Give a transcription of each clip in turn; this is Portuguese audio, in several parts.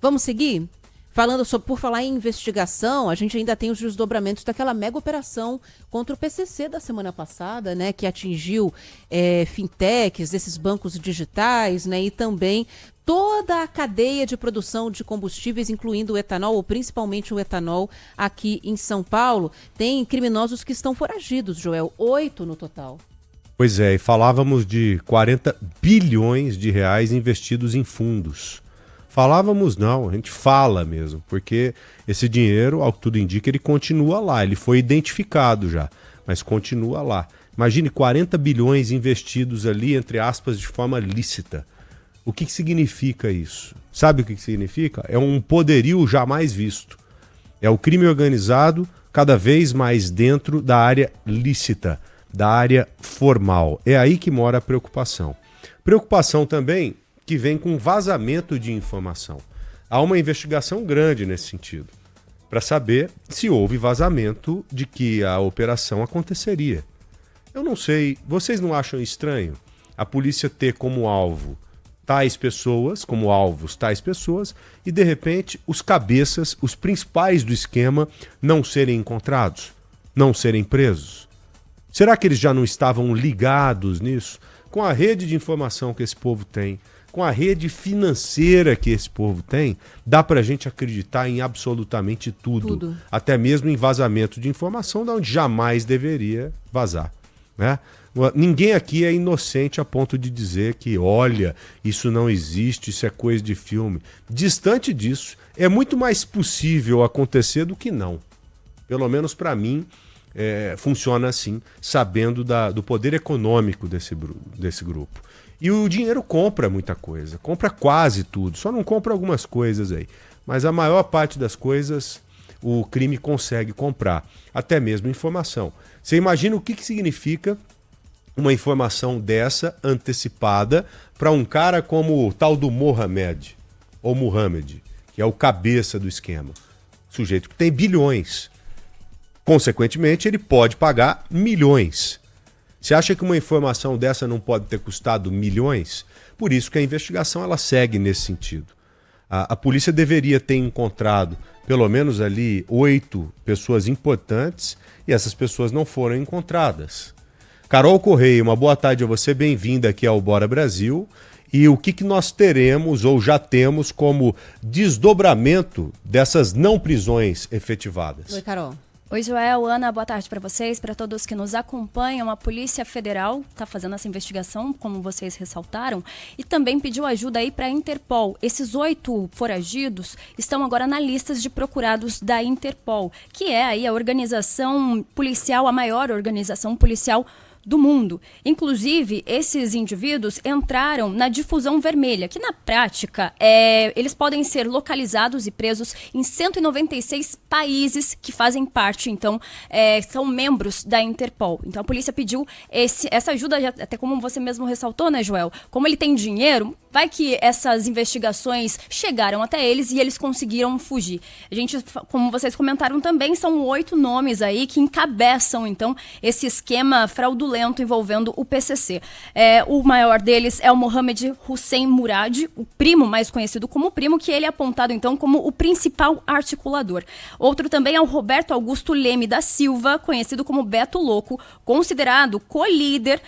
Vamos seguir? Por falar em investigação, a gente ainda tem os desdobramentos daquela mega operação contra o PCC da semana passada, né, que atingiu fintechs, esses bancos digitais, né, e também toda a cadeia de produção de combustíveis, incluindo o etanol, ou principalmente o etanol, aqui em São Paulo. Tem criminosos que estão foragidos, Joel, 8 no total. Pois é, e falávamos de 40 bilhões de reais investidos em fundos. Falávamos não, a gente fala mesmo, porque esse dinheiro, ao que tudo indica, ele continua lá, ele foi identificado já, mas continua lá. Imagine 40 bilhões investidos ali, entre aspas, de forma lícita. O que significa isso? Sabe o que significa? É um poderio jamais visto. É o crime organizado cada vez mais dentro da área lícita, da área formal. É aí que mora a preocupação. Preocupação também que vem com vazamento de informação. Há uma investigação grande nesse sentido, para saber se houve vazamento de que a operação aconteceria. Eu não sei, vocês não acham estranho a polícia ter como alvo tais pessoas, como alvos tais pessoas, e de repente os cabeças, os principais do esquema, não serem encontrados, não serem presos? Será que eles já não estavam ligados nisso? Com a rede de informação que esse povo tem, com a rede financeira que esse povo tem, dá pra gente acreditar em absolutamente tudo. Até mesmo em vazamento de informação, de onde jamais deveria vazar, né? Ninguém aqui é inocente a ponto de dizer que, olha, isso não existe, isso é coisa de filme. Distante disso, é muito mais possível acontecer do que não. Pelo menos para mim, funciona assim, sabendo do poder econômico desse grupo. E o dinheiro compra muita coisa, compra quase tudo, só não compra algumas coisas aí. Mas a maior parte das coisas o crime consegue comprar, até mesmo informação. Você imagina o que significa uma informação dessa antecipada para um cara como o tal do Mohamed, ou Mohamed, que é o cabeça do esquema. Sujeito que tem bilhões. Consequentemente, ele pode pagar milhões. Você acha que uma informação dessa não pode ter custado milhões? Por isso que a investigação ela segue nesse sentido. A polícia deveria ter encontrado pelo menos ali 8 pessoas importantes e essas pessoas não foram encontradas. Carol Correia, uma boa tarde a você, bem-vinda aqui ao Bora Brasil. E o que nós teremos ou já temos como desdobramento dessas não prisões efetivadas? Oi, Carol. Oi, Joel, Ana, boa tarde para vocês, para todos que nos acompanham. A Polícia Federal está fazendo essa investigação, como vocês ressaltaram, e também pediu ajuda aí para a Interpol. Esses 8 foragidos estão agora na lista de procurados da Interpol, que é aí a organização policial, a maior organização policial do mundo. Inclusive, esses indivíduos entraram na difusão vermelha, que na prática eles podem ser localizados e presos em 196 países que fazem parte, então, são membros da Interpol. Então a polícia pediu essa ajuda, até como você mesmo ressaltou, né, Joel? Como ele tem dinheiro, vai que essas investigações chegaram até eles e eles conseguiram fugir. A gente, como vocês comentaram também, são 8 nomes aí que encabeçam, então, esse esquema fraudulento envolvendo o PCC. O maior deles é o Mohamed Hussein Murad, o primo, mais conhecido como primo, que ele é apontado, então, como o principal articulador. Outro também é o Roberto Augusto Leme da Silva, conhecido como Beto Louco, considerado co-líder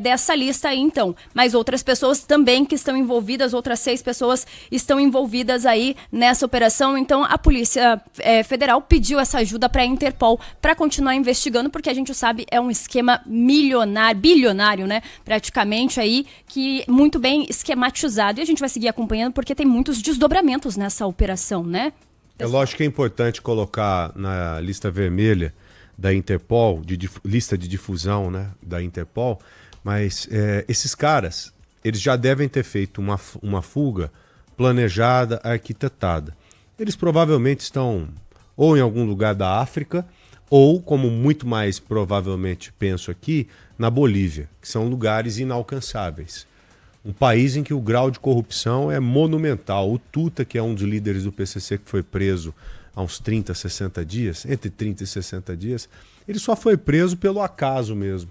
dessa lista aí, então. Mas outras pessoas também que estão envolvidas, outras 6 pessoas estão envolvidas aí nessa operação. Então, a Polícia Federal pediu essa ajuda para a Interpol para continuar investigando, porque a gente sabe, é um esquema bilionário, né? Praticamente aí, que muito bem esquematizado. E a gente vai seguir acompanhando porque tem muitos desdobramentos nessa operação, né? É lógico que é importante colocar na lista vermelha da Interpol, lista de difusão, né, da Interpol, mas esses caras, eles já devem ter feito uma fuga planejada, arquitetada. Eles provavelmente estão ou em algum lugar da África, ou, como muito mais provavelmente penso aqui, na Bolívia, que são lugares inalcançáveis. Um país em que o grau de corrupção é monumental. O Tuta, que é um dos líderes do PCC que foi preso há uns 30, 60 dias, entre 30 e 60 dias, ele só foi preso pelo acaso mesmo.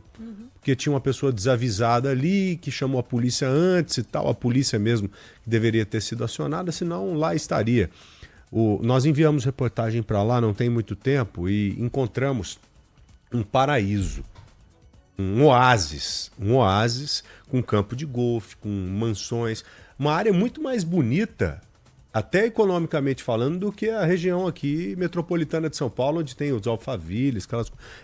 Porque tinha uma pessoa desavisada ali, que chamou a polícia antes e tal, a polícia mesmo que deveria ter sido acionada, senão lá estaria. Nós enviamos reportagem para lá não tem muito tempo e encontramos um paraíso, um oásis com campo de golfe, com mansões, uma área muito mais bonita, até economicamente falando, do que a região aqui metropolitana de São Paulo, onde tem os Alphavilles,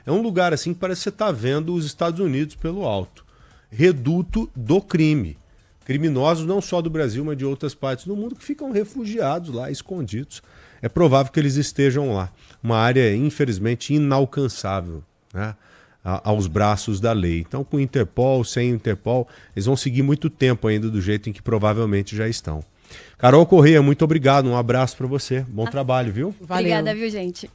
é um lugar assim que parece que você está vendo os Estados Unidos pelo alto. Reduto do crime. Criminosos não só do Brasil, mas de outras partes do mundo que ficam refugiados lá, escondidos. É provável que eles estejam lá. Uma área, infelizmente, inalcançável, né, aos braços da lei. Então, com Interpol, sem Interpol, eles vão seguir muito tempo ainda do jeito em que provavelmente já estão. Carol Correia, muito obrigado. Um abraço para você. Bom trabalho, viu? Valeu. Obrigada, viu, gente?